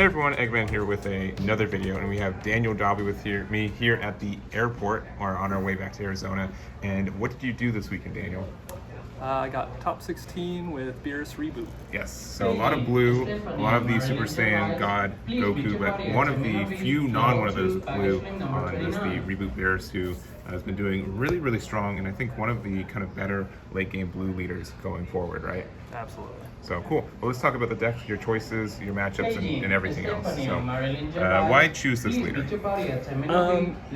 Hey everyone, Eggman here with another video, and we have Daniel Dalbey with me here at the airport. We're on our way back to Arizona. And what did you do this weekend, Daniel? I got top 16 with Beerus Reboot. Yes, so a lot of blue, a lot of the Super Saiyan God Goku, but one of the few non-one of those blue is the Reboot Beerus, who has been doing really strong, and I think one of the kind of better late game blue leaders going forward, right? Absolutely. So cool. Well, let's talk about the deck, your choices, your matchups, and everything else. So, why choose this leader?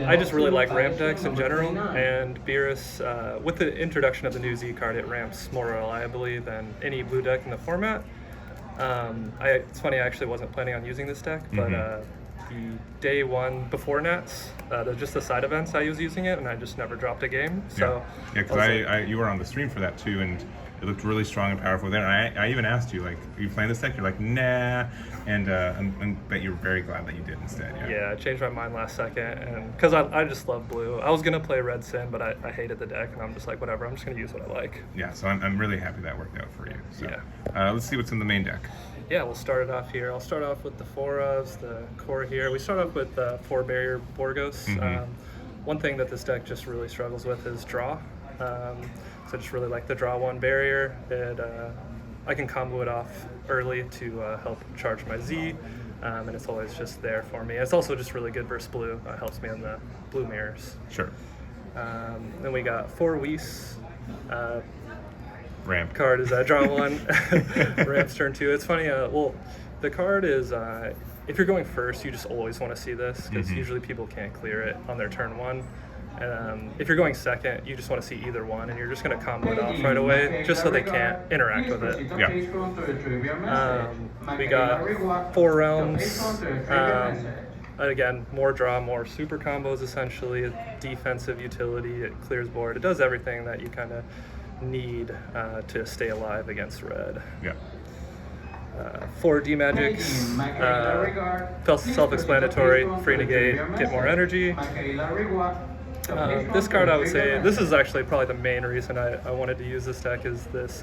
I just really like ramp decks in general, and Beerus, with the introduction of the new Z card, it ramps more reliably than any blue deck in the format. It's funny, I actually wasn't planning on using this deck, but the day one before Nats, just the side events, I was using it, and I just never dropped a game. So yeah, because you were on the stream for that too, and it looked really strong and powerful there. And I even asked you, like, are you playing this deck? You're like, nah, and but you're very glad that you did instead. Yeah, I changed my mind last second, and because I just love blue. I was gonna play Red Sin, but I hated the deck, and I'm just like, whatever. I'm just gonna use what I like. Yeah, so I'm really happy that worked out for you. So yeah. Let's see what's in the main deck. Yeah, we'll start it off here. I'll start off with the 4 ofs, the core here. We start off with 4 barrier Borgos. One thing that this deck just really struggles with is draw. So I just really like the draw 1 barrier. I can combo it off early to help charge my Z, and it's always just there for me. It's also just really good versus blue. It helps me on the blue mirrors. Sure. Then we got 4 Whis. Ramp card is draw 1, ramps turn 2. It's funny, well, the card is, if you're going first, you just always want to see this, because usually people can't clear it on their turn 1. If you're going second, you just want to see either one, and you're just going to combo it off right away, just so they can't interact with it. Yeah. We got 4 realms. Again, more draw, more super combos, essentially. Defensive utility, it clears board. It does everything that you kind of need to stay alive against red. Yeah. 4 D-Magics, self-explanatory, free negate, get more energy. This card, I would say, this is actually probably the main reason I wanted to use this deck, is this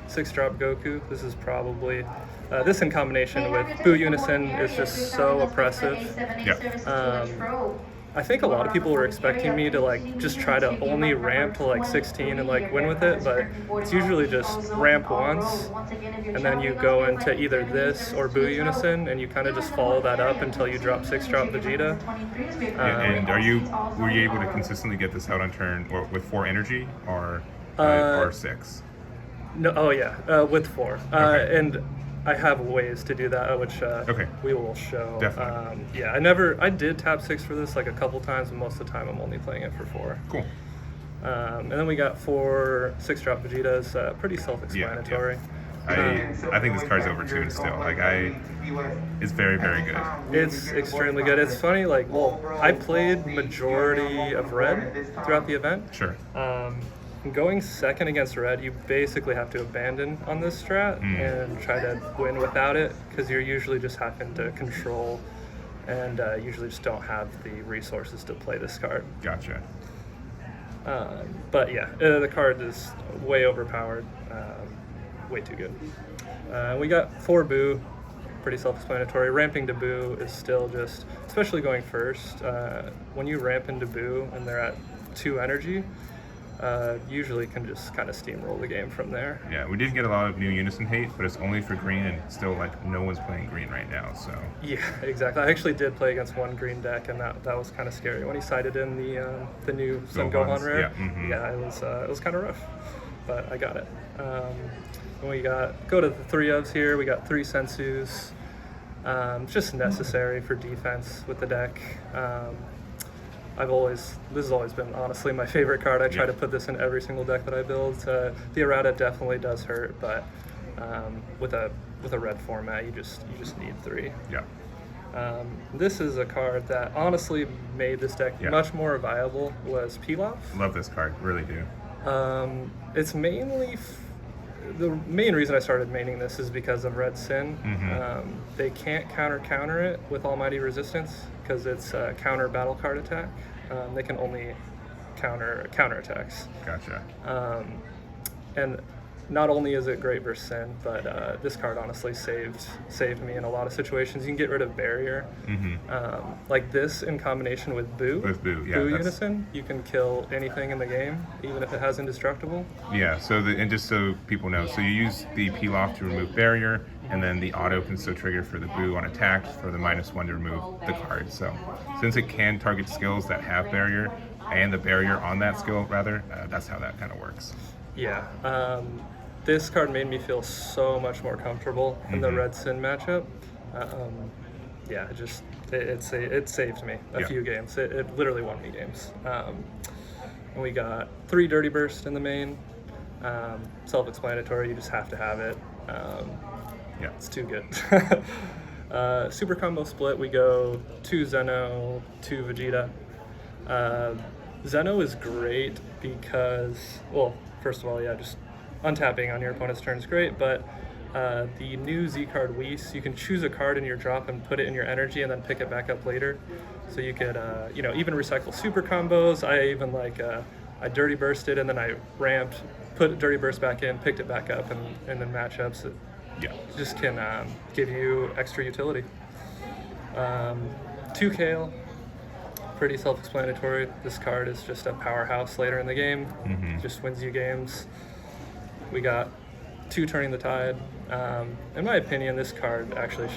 6-drop Goku. This is probably, this in combination with Boo Unison is just so oppressive. Yeah. I think a lot of people were expecting me to like just try to only ramp to like 16 and like win with it, but it's usually just ramp once, and then you go into either this or Boo Unison, and you kind of just follow that up until you drop 6-drop Vegeta. And were you able to consistently get this out on turn or with 4 energy or 6? No, oh yeah, with 4. Okay. And I have ways to do that, which we will show. Definitely. Yeah, I did tap 6 for this like a couple times, but most of the time I'm only playing it for 4. Cool. And then we got 4 6-drop Vegetas, pretty self-explanatory. Yeah. I think this card's overtuned still. Like it's very good. It's extremely good. It's funny, like, well, I played majority of red throughout the event. Sure. Going second against red, you basically have to abandon on this strat and try to win without it, because you're usually just having to control and usually just don't have the resources to play this card. Gotcha. But yeah, the card is way overpowered, way too good. We got 4 Boo, pretty self-explanatory. Ramping to Boo is still just, especially going first, when you ramp into Boo and they're at 2 energy, usually can just kind of steamroll the game from there. Yeah, we did get a lot of new Unison hate, but it's only for green, and still like no one's playing green right now. So yeah, exactly. I actually did play against one green deck, and that was kind of scary when he sided in the new Sun Gohan rare. Yeah, it was kind of rough, but I got it. And we go to the 3 ofs here. We got 3 Sensus, just necessary for defense with the deck. This has always been honestly my favorite card. I try to put this in every single deck that I build. The errata definitely does hurt, but with a red format, you just need 3. Yeah. This is a card that honestly made this deck much more viable. Was Pilaf. Love this card, really do. It's mainly the main reason I started maining this is because of Red Sin. They can't counter it with Almighty Resistance, because it's a counter battle card attack. They can only counter attacks. Gotcha. And not only is it great versus Sin, but this card honestly saved me in a lot of situations. You can get rid of Barrier. Like this in combination with Boo. With Boo, yeah. Boo Unison, you can kill anything in the game, even if it has Indestructible. Yeah, so and just so people know, so you use the peel off to remove Barrier, and then the auto can still trigger for the Boo on attack for the -1 to remove the card. So since it can target skills that have Barrier, and the Barrier on that skill, rather, that's how that kind of works. Yeah. This card made me feel so much more comfortable in the Red Sin matchup. Yeah, it saved me a few games. It literally won me games. And we got 3 Dirty Burst in the main. Self-explanatory, you just have to have it. Yeah, it's too good. Super combo split, we go 2 Zeno, 2 Vegeta. Zeno is great because, well, first of all, yeah, just untapping on your opponent's turn is great, but the new Z card Whis, you can choose a card in your drop and put it in your energy and then pick it back up later. So you could, even recycle super combos. I even I Dirty Bursted and then I ramped, put Dirty Burst back in, picked it back up, and in matchups it just can give you extra utility. 2 Kale. Pretty self-explanatory. This card is just a powerhouse later in the game. Just wins you games. We got 2 Turning the Tide. In my opinion, this card actually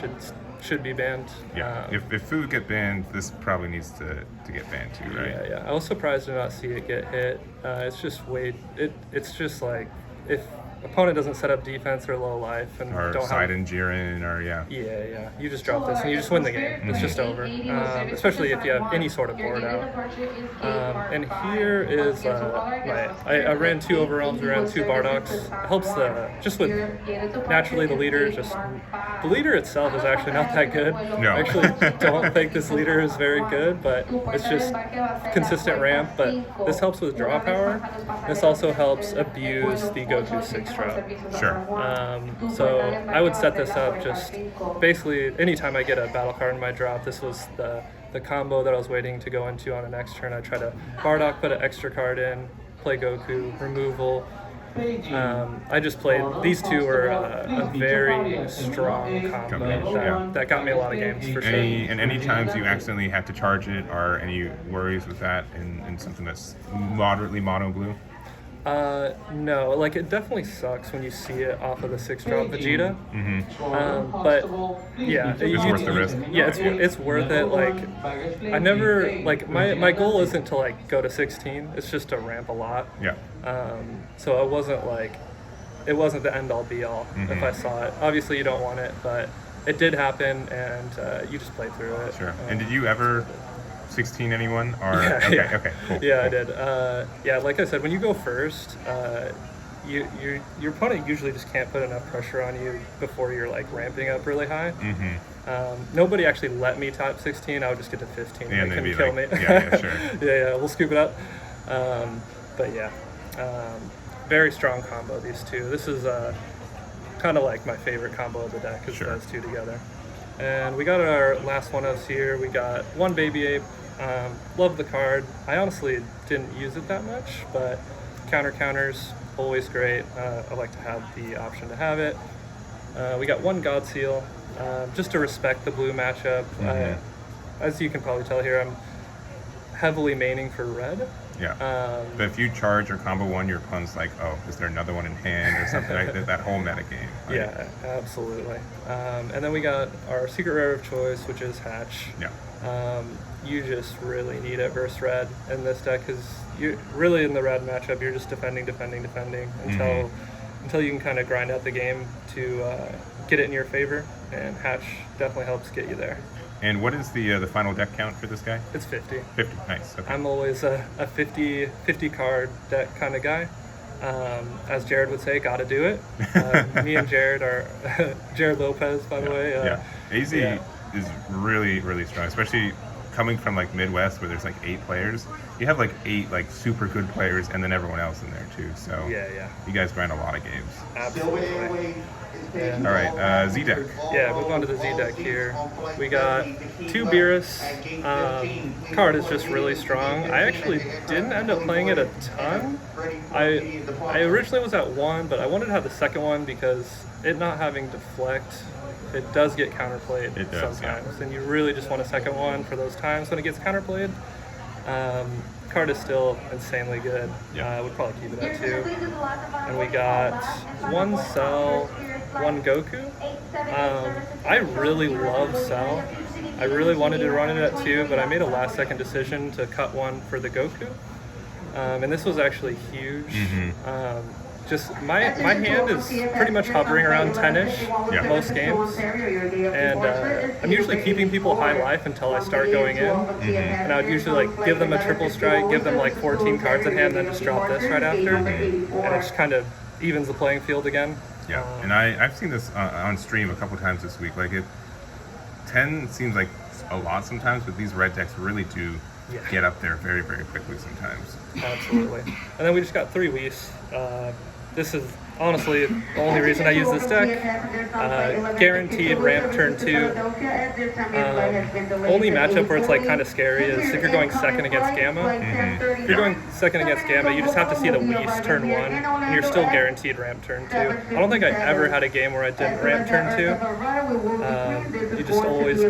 should be banned. Yeah. If food get banned, this probably needs to get banned too, right? Yeah. I was surprised to not see it get hit. It's just it's just like if opponent doesn't set up defense or low life and or don't side have and Jiren or you just drop this and you just win the game. It's just over, especially if you have any sort of board out. And here is I ran 2 Overwhelms, we ran 2 Bardoks. It helps just with naturally the leader. The leader itself is actually not that good. No. I actually don't think this leader is very good, but it's just consistent ramp. But this helps with draw power. This also helps abuse the Goku 6 drop. Sure. So I would set this up just basically anytime I get a battle card in my drop. This was the combo that I was waiting to go into on the next turn. I try to Bardock, put an extra card in, play Goku, removal. I just played, these two were a very strong combo that got me a lot of games for sure. Any times you accidentally have to charge it, or any worries with that in something that's moderately mono blue? No, like it definitely sucks when you see it off of the 6-drop Vegeta. But yeah, it's worth the risk. Yeah, it's worth it. Like I never my goal isn't to go to 16. It's just to ramp a lot. Yeah. So it wasn't the end all be all if I saw it. Obviously you don't want it, but it did happen, and you just play through it. Sure. And did you ever 16 anyone? Or okay, cool. Yeah, cool. I did. Like I said, when you go first, your opponent usually just can't put enough pressure on you before you're ramping up really high. Nobody actually let me top 16. I would just get to 15. Yeah, and they couldn't kill me. Yeah, sure. yeah, we'll scoop it up. But yeah, very strong combo, these two. This is kind of like my favorite combo of the deck, is those two together. And we got our last one-ofs here. We got 1 Baby Ape. Love the card. I honestly didn't use it that much, but counters, always great. I like to have the option to have it. We got 1 God Seal, just to respect the blue matchup. As you can probably tell here, I'm heavily maining for red. Yeah. But if you charge or combo 1, your opponent's like, oh, is there another one in hand or something like that? That whole meta game. Right? Yeah, absolutely. And then we got our secret rare of choice, which is Hatch. Yeah. You just really need it versus red in this deck, because you really in the red matchup you're just defending until you can kind of grind out the game to get it in your favor, and Hatch definitely helps get you there. And what is the final deck count for this guy? It's 50. 50, nice. Okay. I'm always a 50 card deck kind of guy. As Jared would say, gotta do it. Me and Jared are Jared Lopez, by the way. AZ is really, really strong, especially coming from like Midwest where there's like 8 players, you have like 8 like super good players and then everyone else in there too. So Yeah. you guys grind a lot of games. Absolutely. Yeah. All right, Z deck. Yeah, move on to the Z deck here. We got 2 Beerus. Card is just really strong. I actually didn't end up playing it a ton. I originally was at 1, but I wanted to have the second one because it not having deflect, it does get counterplayed sometimes, and you really just want a second one for those times when it gets counterplayed. Card is still insanely good. I would probably keep it at 2. And we got 1 Cell, 1 Goku. I really love Cell. I really wanted to run it at 2, but I made a last second decision to cut 1 for the Goku. And this was actually huge. Just my hand is pretty much hovering around 10-ish most games, and I'm usually keeping people high life until I start going in, and I would usually like give them a triple strike, give them like 14 cards in hand, then just drop this right after, and it just kind of evens the playing field again. Yeah, and I've seen this on stream a couple times this week. Like 10 seems like a lot sometimes, but these red decks really do get up there very, very quickly sometimes. Absolutely. And then we just got 3 Whis. This is honestly the only reason I use this deck. Guaranteed ramp turn 2. Only matchup where it's like kind of scary is if you're going second against Gamma. If you're going second against Gamma, you just have to see the Whis turn 1, and you're still guaranteed ramp turn 2. I don't think I ever had a game where I didn't ramp turn 2. You just always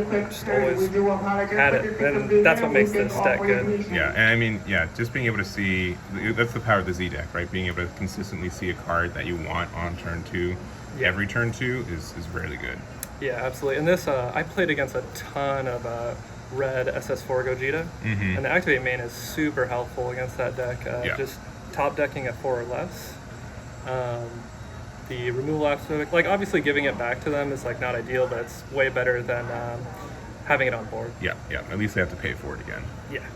had it, and that's what makes this deck good. Yeah, and I mean, just being able to see, that's the power of the Z deck, right? Being able to consistently see a card that you want on turn 2 every turn 2 is really good. Yeah, absolutely. And this, I played against a ton of red SS4 Gogeta, and the Activate main is super helpful against that deck. Just top decking at 4 or less. The removal aspect, like obviously giving it back to them is like not ideal, but it's way better than having it on board. Yeah, at least they have to pay for it again. Yeah.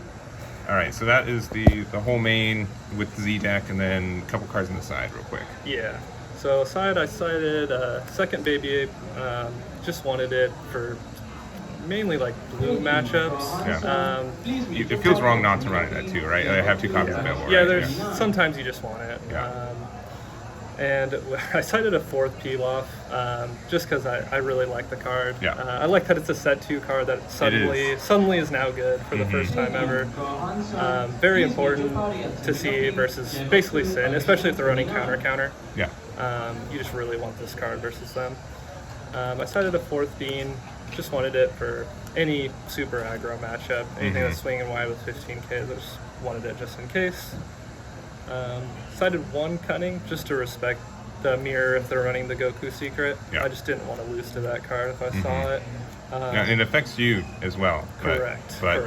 All right, so that is the whole main with the Z deck, and then a couple cards on the side real quick. Yeah. So side, I sided second Baby Ape. Just wanted it for mainly like blue matchups. It feels wrong not to run it at 2, right? I have 2 copies available. Yeah, right? Sometimes you just want it. And I cited a 4th Pilaf just because I really like the card. I like that it's a set 2 card that suddenly is now good for the first time ever. Very important to see versus basically Sin, especially if they're running counter. You just really want this card versus them. I cited a 4th Bean. Just wanted it for any super aggro matchup. Anything that's swinging wide with 15k, I just wanted it just in case. Cited 1 Cunning just to respect the mirror if they're running the Goku secret. I just didn't want to lose to that card if I saw it. And it affects you as well. Correct. But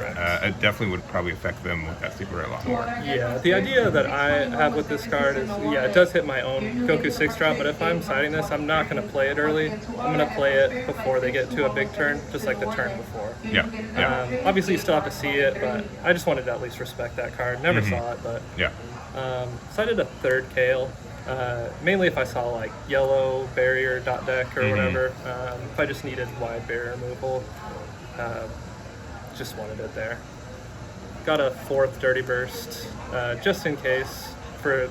it definitely would probably affect them with that secret a lot more. Yeah, the idea that I have with this card is, it does hit my own Goku 6-drop, but if I'm siding this, I'm not going to play it early. I'm going to play it before they get to a big turn, just like the turn before. Obviously, you still have to see it, but I just wanted to at least respect that card. Never saw it, but... Cited a 3rd Kale. Mainly if I saw like yellow barrier dot deck or whatever. If I just needed wide barrier removal, just wanted it there. Got a 4th Dirty Burst, just in case. I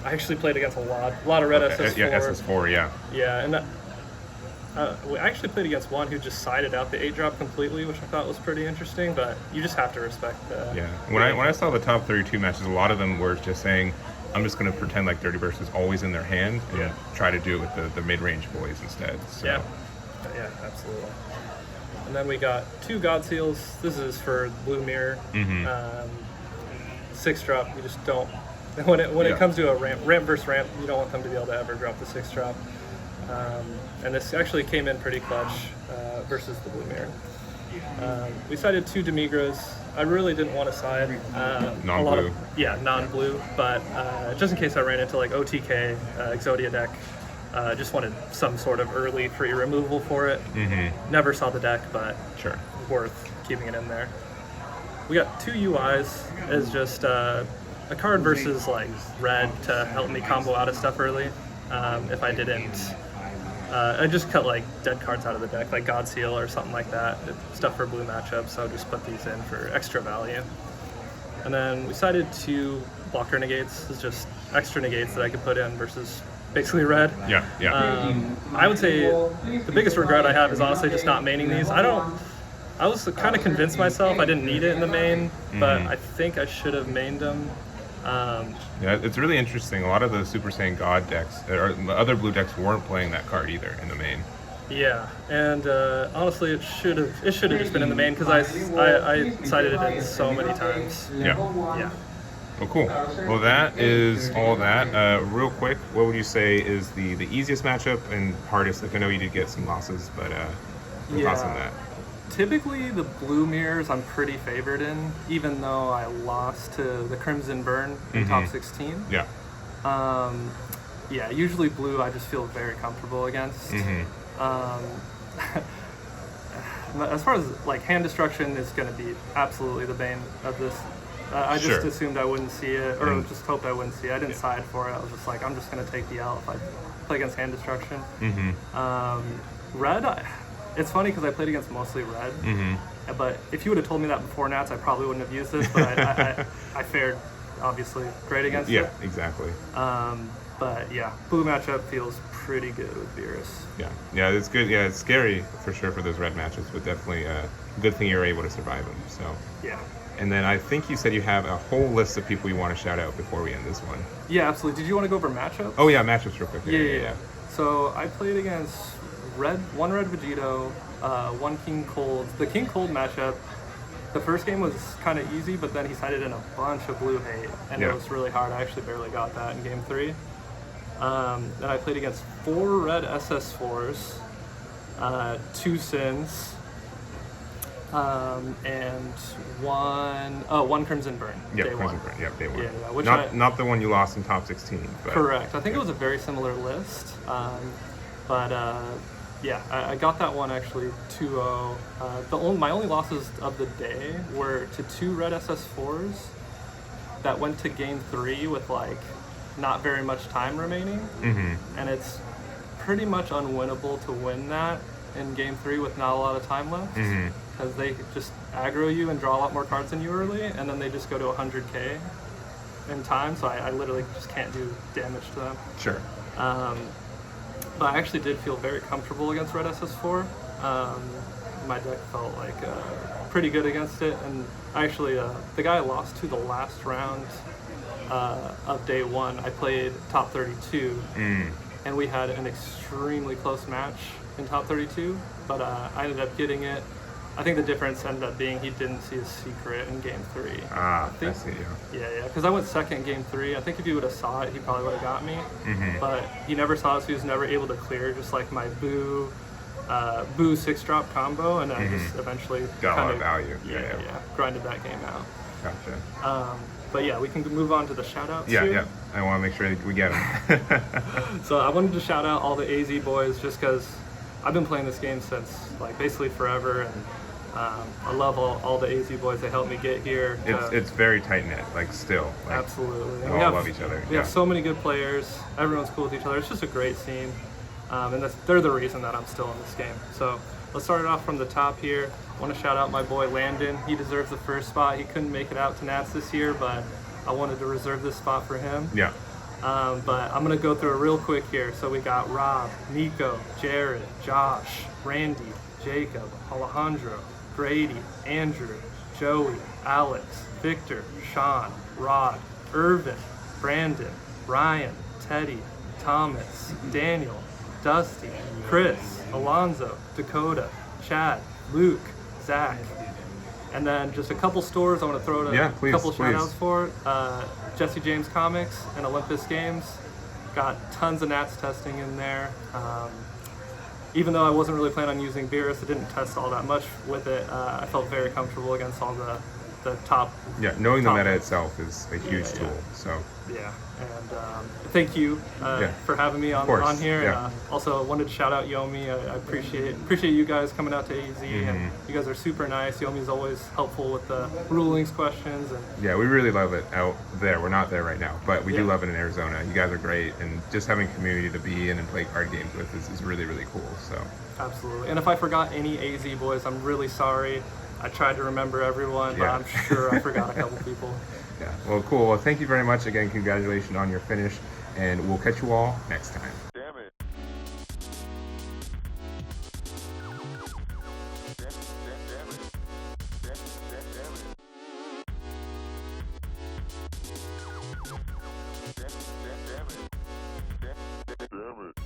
actually played against a lot of red SS4. SS4, and I actually played against one who just sided out the 8-drop completely, which I thought was pretty interesting, but you just have to respect the... When I saw the top 32 matches, a lot of them were just saying, I'm just going to pretend like Dirty Burst is always in their hand and try to do it with the mid-range boys instead. So. Yeah, absolutely. And then we got 2 God Seals. This is for Blue Mirror. 6-drop, you just don't... When it comes to a ramp versus ramp, you don't want them to be able to ever drop the 6-drop. And this actually came in pretty clutch versus the Blue Mirror. We sided 2 Demigras. I really didn't want to side non-blue. Non-blue, but just in case I ran into like OTK, Exodia deck, just wanted some sort of early free removal for it. Never saw the deck, but worth keeping it in there. We got 2 UIs as just a card versus like red to help me combo out of stuff early. If I didn't I just cut like dead cards out of the deck, like God's Seal or something like that. Stuff for blue matchups, so just put these in for extra value. And then we decided to blocker negates. It's just extra negates that I could put in versus basically red. Yeah, yeah. I would say the biggest regret I have is honestly just not maining these. I was kind of convinced myself I didn't need it in the main, but I think I should have mained them. Yeah, it's really interesting. A lot of the Super Saiyan God decks, or other blue decks, weren't playing that card either in the main. Yeah, and honestly, it should have just been in the main because I cited it in so many times. Yeah. Yeah. Well, cool. Well, that is all that. Real quick, what would you say is the easiest matchup and hardest? Like, I know you did get some losses, but your thoughts on that? Typically, the blue mirrors I'm pretty favored in, even though I lost to the Crimson Burn in top 16. Yeah. Yeah, usually blue I just feel very comfortable against. As far as like hand destruction is going to be absolutely the bane of this. I just assumed I wouldn't see it, or just hoped I wouldn't see it. I didn't side for it. I was just like, I'm just going to take the L if I play against hand destruction. Red, it's funny because I played against mostly red, but if you would have told me that before Nats, I probably wouldn't have used this, but I fared obviously great against it. Yeah, exactly. But yeah, blue matchup feels pretty good with Beerus. Yeah, it's good. Yeah, it's scary for sure for those red matches, but definitely a good thing you're able to survive them. So yeah. And then I think you said you have a whole list of people you want to shout out before we end this one. Yeah, absolutely. Did you want to go over matchups? Oh yeah, matchups real quick. Yeah. So I played against one red Vegito, one King Cold. The King Cold matchup, the first game was kind of easy, but then he sided in a bunch of blue hate, and it was really hard. I actually barely got that in game 3. Then I played against 4 red SS4s, 2 Sins, and one Crimson Burn. Yeah, Crimson Burn. Yeah, day 1. Yeah, which not the one you lost in top 16. But, correct. I think it was a very similar list. But yeah, I got that one actually 2-0. My only losses of the day were to 2 red SS4s that went to game 3 with like not very much time remaining, and it's pretty much unwinnable to win that in game 3 with not a lot of time left, because they just aggro you and draw a lot more cards than you early, and then they just go to 100k in time, so I literally just can't do damage to them. Sure. But I actually did feel very comfortable against red SS4. My deck felt like pretty good against it, and actually the guy I lost to the last round of day 1, I played top 32, and we had an extremely close match in top 32, but I ended up getting it. I think the difference ended up being he didn't see his secret in game 3. I see. Yeah, because I went second game 3. I think if he would have saw it, he probably would have got me. But he never saw it, so he was never able to clear just like my boo 6-drop combo, and I just eventually got a lot of value. Yeah, grinded that game out. Gotcha. But yeah, we can move on to the shoutouts. Yeah. I want to make sure that we get them. So I wanted to shout out all the AZ boys just because I've been playing this game since like basically forever, and I love all the AZ boys that helped me get here. It's very tight knit, like still. Like, absolutely. We all love each other. We have so many good players. Everyone's cool with each other. It's just a great scene, and they're the reason that I'm still in this game. So let's start it off from the top here. I want to shout out my boy Landon. He deserves the first spot. He couldn't make it out to Nats this year, but I wanted to reserve this spot for him. Yeah. But I'm going to go through it real quick here. So we got Rob, Nico, Jared, Josh, Randy, Jacob, Alejandro, Grady, Andrew, Joey, Alex, Victor, Sean, Rod, Irvin, Brandon, Ryan, Teddy, Thomas, Daniel, Dusty, Chris, Alonzo, Dakota, Chad, Luke, Zach. And then just a couple stores I want to throw a couple shout-outs for. Jesse James Comics and Olympus Games. Got tons of Nats testing in there. Even though I wasn't really planning on using Beerus, I didn't test all that much with it. I felt very comfortable against all the the top. Yeah, knowing the top meta ones. itself is a huge Yeah, tool. So Yeah, and thank you for having me on here. Yeah. And also, I wanted to shout out Yomi. I appreciate you guys coming out to AZ, and you guys are super nice. Yomi's always helpful with the rulings questions. And yeah, we really love it out there. We're not there right now, but we do Yeah. love it in Arizona. You guys are great, and just having community to be in and play card games with is really, really cool. So absolutely. And if I forgot any AZ boys, I'm really sorry. I tried to remember everyone, but Yeah. I'm sure I forgot a couple people. yeah, well, cool. Well, thank you very much again. Congratulations on your finish, and we'll catch you all next time. Damn it. Damn it.